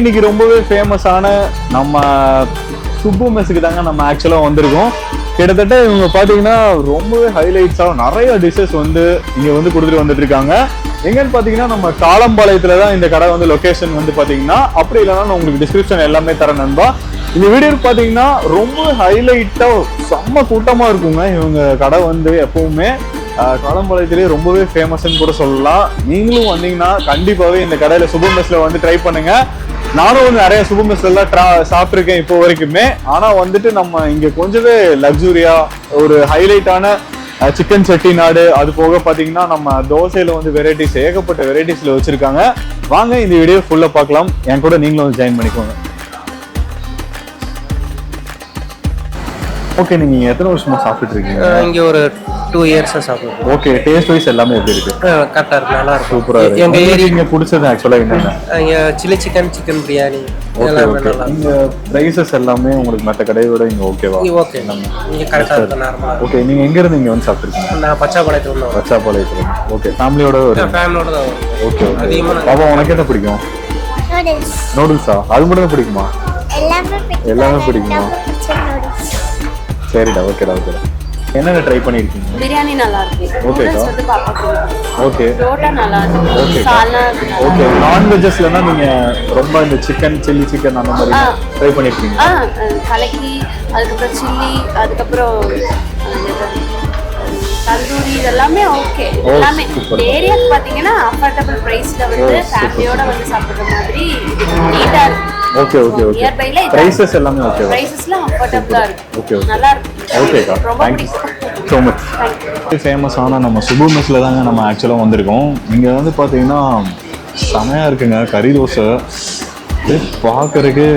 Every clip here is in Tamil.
இன்னைக்கு ரொம்பவே ஃபேமஸான நம்ம சுப்பு மெஸ்ஸுக்கு தாங்க நம்ம ஆக்சுவலாக வந்திருக்கோம். கிட்டத்தட்ட இவங்க பார்த்தீங்கன்னா ரொம்பவே ஹைலைட்ஸாக நிறைய டிஷ்ஷஸ் வந்து இங்கே வந்து கொடுத்துட்டு வந்துட்டு இருக்காங்க. எங்கன்னு பார்த்தீங்கன்னா நம்ம காலம்பாளையத்தில் தான் இந்த கடை வந்து லொக்கேஷன் வந்து பார்த்தீங்கன்னா, அப்படி இல்லைன்னா நான் உங்களுக்கு டிஸ்கிரிப்ஷன் எல்லாமே தரேன் நண்பா. இந்த வீடியோ பார்த்தீங்கன்னா ரொம்ப ஹைலைட்டாக செம்ம கூட்டமாக இருக்குங்க. இவங்க கடை வந்து எப்பவுமே காலம்பாளையத்திலேயே ரொம்பவே ஃபேமஸ்ன்னு கூட சொல்லலாம். நீங்களும் வந்தீங்கன்னா கண்டிப்பாகவே இந்த கடையில் சுப்பு மெஸ்ஸில் வந்து ட்ரை பண்ணுங்க. நானும் வந்து நிறைய சுப்பு மெஸ்லாம் சாப்பிட்ருக்கேன் இப்போ வரைக்குமே. ஆனால் வந்துட்டு நம்ம இங்கே கொஞ்சமே லக்ஸுரியா ஒரு ஹைலைட்டான சிக்கன் செட்டிநாடு, அது போக பார்த்தீங்கன்னா நம்ம தோசையில் வந்து வெரைட்டிஸ் ஏகப்பட்ட வெரைட்டிஸில் வச்சுருக்காங்க. வாங்க இந்த வீடியோ ஃபுல்லாக பார்க்கலாம். என் கூட நீங்களும் வந்து ஜாயின் பண்ணிக்கோங்க. ஓகே, நீங்கள் எத்தனை வருஷமாக சாப்பிட்டு இருக்கீங்க? இங்கே ஒரு 2 இயர்ஸாக சாப்பிடுவோம். ஓகே, டேஸ்ட் வைஸ் எல்லாமே எப்படி இருக்கு? கரெக்டாக இருக்கு, நல்லா இருக்கும். சூப்பராக இருக்கு. எங்கள் ஏரியா இங்கே பிடிச்சது ஆக்சுவலாக என்னென்ன? இங்கே சில்லி சிக்கன், சிக்கன் பிரியாணி எல்லாமே நல்லா. இங்கே ப்ரைஸஸ் எல்லாமே உங்களுக்கு மற்ற கடையை விட இங்கே ஓகேவா? ஓகே, இங்கே கரெக்டாக இருக்கு, நார்மலாக. ஓகே, நீங்கள் எங்கேருந்து இங்கே வந்து சாப்பிட்ருக்கீங்க? நான் பச்சாப்பாளையத்தில். பச்சாப்பாளையத்தில். ஓகே, ஃபேமிலியோட ஃபேமிலியோட தான். ஓகே, அதிகமாக. பாப்பா உனக்கு என்ன பிடிக்கும்? நூடுல்ஸா? அது மட்டும் தான் பிடிக்குமா? எல்லாமே பிடிக்குமா? சரிடா, ஓகேடா. ஓகேடா, என்னென்ன ட்ரை பண்ணிருக்கீங்க? பிரியாணி நல்லா இருக்கு. ஓகேடா. வந்து பாப்பா. ஓகே. ரோட்டா நல்லா இருக்கு. ஓகே. சால்னா. ஓகே, நான் வெஜ்ஸ்லனா நீங்க ரொம்ப இந்த சிக்கன், சில்லி சிக்கன் அந்த மாதிரி ட்ரை பண்ணிருக்கீங்க? கலக்கி, அதுக்கப்புறம் சில்லி, அதுக்கப்புறம் தந்தூரி, இதெல்லாமே ஓகே. எல்லாமே ஏரியாக்கு பாத்தீங்கன்னா அஃபோர்டபிள் பிரைஸ்ல வந்து ஃபேமிலியோட வந்து சாப்பிடுற மாதிரி நீட்டா இருக்கு. Okay okay okay. நியர்பைல பிரைसेस எல்லாமே ஓகேவா? பிரைसेसலாம் அஃபோர்டபிளா இருக்கு. ஓகே, நல்லா இருக்கு. ஓகேக்கா, थैंक यू so much. ஃபேமஸான நம்ம சுப்பு மெஸ்ல தாங்க நம்ம ஆக்சுவலாக வந்திருக்கோம். இங்கே வந்து பார்த்தீங்கன்னா செமையாக இருக்குங்க. கறி தோசை பார்க்கறதுக்கு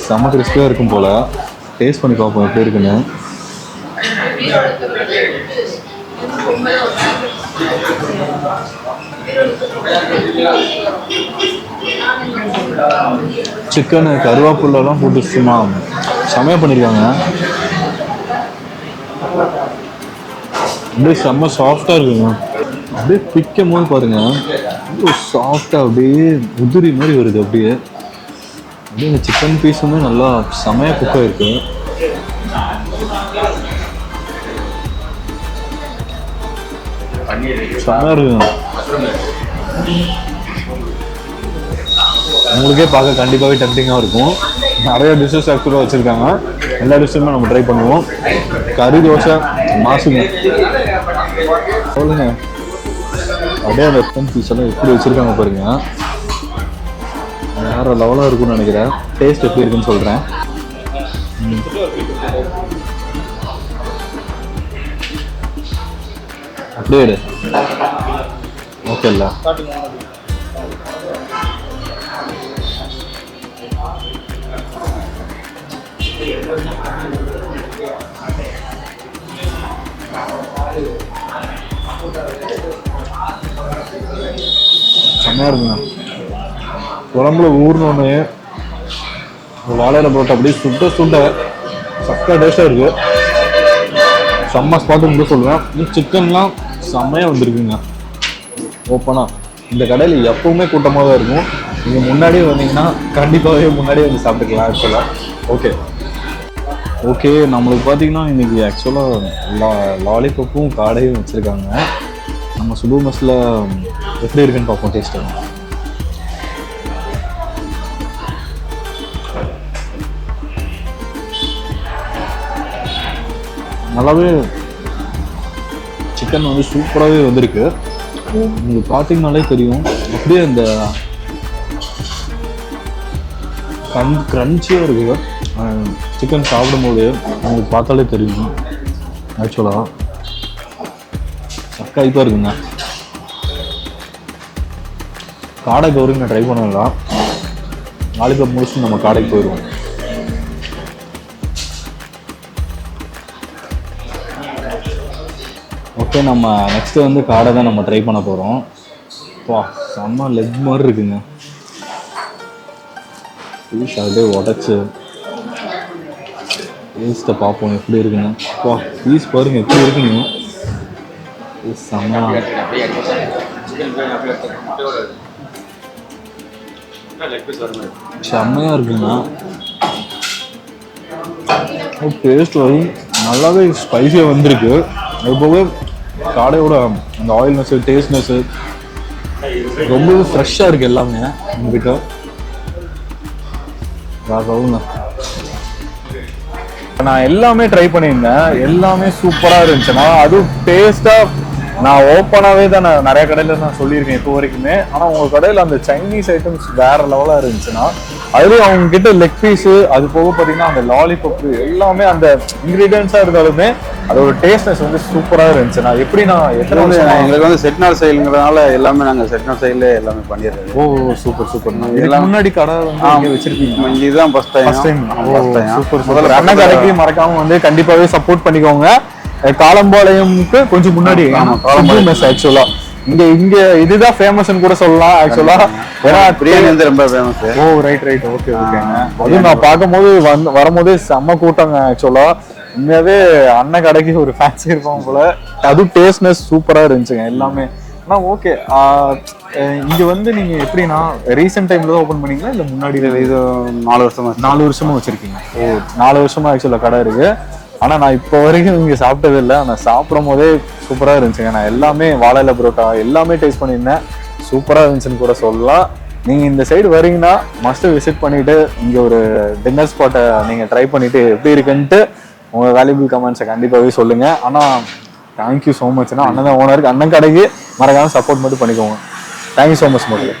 செம கிறிஸ்பியாக இருக்கும் போல். டேஸ்ட் பண்ணி பார்ப்போம் எப்படி இருக்குன்னு. சிக்கனு கருவேப்பிலெல்லாம் போட்டு சும்மா செமையாக பண்ணியிருக்காங்க. அப்படியே செம்ம சாஃப்டாக இருக்குங்க. அப்படியே பிக்கும் போது பாருங்க, சாஃப்டாக அப்படியே உதிரி மாதிரி வருது. அப்படியே அப்படியே இந்த சிக்கன் பீஸுமே நல்லா செமையாக குக்காக இருக்கு. செமையாக இருக்குங்க. உங்களுக்கே பார்க்க கண்டிப்பாகவே டெம்டிங்காக இருக்கும். நிறைய டிஷ்ஷஸ் ஆக்சுவலாக வச்சுருக்காங்க. எல்லா டிஷ்ஷுமே நம்ம ட்ரை பண்ணுவோம். கறி தோசை மாசுங்க. சொல்லுங்க, அப்படியே அந்த சிக்கன் பீஸ் எல்லாம் எப்படி வச்சுருக்காங்க பாருங்க. வேறு லெவலாக இருக்கும்னு நினைக்கிறேன். டேஸ்ட் எப்படி இருக்குன்னு சொல்கிறேன். அப்படியே எடு. ஓகே இல்லை? செம்மையாக இருக்குங்க. குழம்புல ஊர்னோன்னு வாழையில போட்டு அப்படியே சுட்ட சுட்ட சக்கரை டேஸ்டாக இருக்குது. செம்ம ஸ்பாட்டுன்னு சொல்லுவேன். சிக்கன்லாம் செம்மையாக வந்துருக்குங்க. ஓப்பனாக இந்த கடையில் எப்பவுமே கூட்டமாக தான் இருக்கும். நீங்கள் முன்னாடியே வந்தீங்கன்னா கண்டிப்பாகவே முன்னாடியே வந்து சாப்பிட்டுக்கலாம் ஆக்சுவலாக. ஓகே ஓகே, நம்மளுக்கு பார்த்தீங்கன்னா இன்றைக்கி ஆக்சுவலாக லாலிபப்பும் காடையும் வச்சுருக்காங்க. நம்ம சுப்பு மெஸ்ஸில் எப்படி இருக்குன்னு பார்ப்போம் டேஸ்ட்டு. நல்லாவே சிக்கன் வந்து சூப்பராகவே வந்திருக்கு. உங்களுக்கு பார்த்தீங்கனாலே தெரியும், அப்படியே அந்த க்ரன்ச்சியாக இருக்குது. சிக்கன் சாப்பிடும்போது உங்களுக்கு பார்த்தாலே தெரியும். ஆக்சுவலாக சக்காய்ப்பாக இருக்குங்க. காடைக்கு வரைக்கும் நான் ட்ரை பண்ணலாம். லாலிபப் முடிச்சுட்டு நம்ம காடைக்கு போயிடுவோம். ஓகே, நம்ம நெக்ஸ்ட்டு வந்து காடை தான் நம்ம ட்ரை பண்ண போகிறோம். வா, செம்ம லெக் மாதிரி இருக்குங்க. பீஸ் அப்படியே உடச்சி டேஸ்ட்டை பார்ப்போம் எப்படி இருக்குங்க. வா, பீஸ் பாருங்கள் எப்படி இருக்குங்க. செம்ம செம்மையா இருக்குங்க. டேஸ்ட் வரி நல்லாவே ஸ்பைஸியாக வந்திருக்கு. அது போக காடையோட அந்த ஆயில்னஸ்ஸு டேஸ்ட்னஸ்ஸு ரொம்பவே ஃப்ரெஷ்ஷாக இருக்குது எல்லாமே உங்ககிட்ட. நான் எல்லாமே ட்ரை பண்ணியிருந்தேன், எல்லாமே சூப்பராக இருந்துச்சுன்னா அது டேஸ்ட்டாக நான் ஓப்பனாகவே தான் நான் நிறைய கடையில் நான் சொல்லியிருக்கேன் இப்போ வரைக்குமே. ஆனால் உங்கள் கடையில் அந்த சைனீஸ் ஐட்டம்ஸ் வேறு லெவலாக இருந்துச்சுன்னா அதுலேயும் அவங்க கிட்ட லெக் பீஸு அது போக பார்த்தீங்கன்னா அந்த லாலிபப்பு எல்லாமே அந்த இன்க்ரீடியன்ஸாக இருந்தாலுமே அதோட டேஸ்ட்னஸ் வந்து சூப்பராக இருந்துச்சுன்னா எப்படி நான் எங்களுக்கு வந்து செட்டிநாடு சைடுங்கிறதுனால எல்லாமே நாங்கள் செட்டிநாடு சைடில் எல்லாமே பண்ணிடுறோம். ஓ சூப்பர் சூப்பர். இதெல்லாம் முன்னாடி கடை வந்து வச்சிருக்கீங்க? இதுதான் ஃபர்ஸ்ட் டைம். Super super. அண்ணன் கடைக்கு மறக்காம வந்து கண்டிப்பாகவே சப்போர்ட் பண்ணிக்கோங்க. காலம்பாளையம்க்கு கொஞ்சம் முன்னாடி மெஸ் ஆக்சுவலா இங்க இதுதான் ஃபேமஸ்னு கூட சொல்லலாம் ஆக்சுவலா. ஏன்னா பிரியாணி வந்து ரொம்ப ஃபேமஸ். ஓ ரைட் ஓகே ஓகேங்க. அதுவும் நான் பார்க்கும்போது வரும்போதே செம்ம கூட்டங்க ஆக்சுவலா. உண்மையாவே அண்ணன் கடைக்கு ஒரு ஃபேன்சி இருப்பாங்க போல. அதுவும் டேஸ்ட்னஸ் சூப்பரா இருந்துச்சுங்க எல்லாமே. ஆனா ஓகே, இங்க வந்து நீங்க எப்படின்னா ரீசெண்ட் டைம்ல தான் ஓபன் பண்ணீங்களா இல்ல முன்னாடி? இது 4 வருஷமா வச்சிருக்கீங்க. ஓ 4 வருஷமா ஆக்சுவலா கடை இருக்கு. ஆனா நான் இப்போ வரைக்கும் இங்க சாப்பிட்டது இல்லை. நான் சாப்பிடும் போதே சூப்பரா இருந்துச்சுங்க. நான் எல்லாமே வாழையில புரோட்டா எல்லாமே டேஸ்ட் பண்ணியிருந்தேன். சூப்பரா இருந்துச்சுன்னு கூட சொல்லலாம். நீங்க இந்த சைடு வரீங்கன்னா மஸ்ட் விசிட் பண்ணிட்டு இங்க ஒரு டின்னர் ஸ்பாட்டை நீங்க ட்ரை பண்ணிட்டு எப்படி இருக்குன்ட்டு உங்க வேல்யூபிள் கமெண்ட்ஸை கண்டிப்பாகவே சொல்லுங்க. ஆனா தேங்க்யூ ஸோ மச்னா. அண்ணன் தான் ஓனருக்கு, அண்ணன் கடைக்கு மறக்காம சப்போர்ட் மட்டும் பண்ணிக்கோங்க. தேங்க்யூ ஸோ மச் மட்டும்.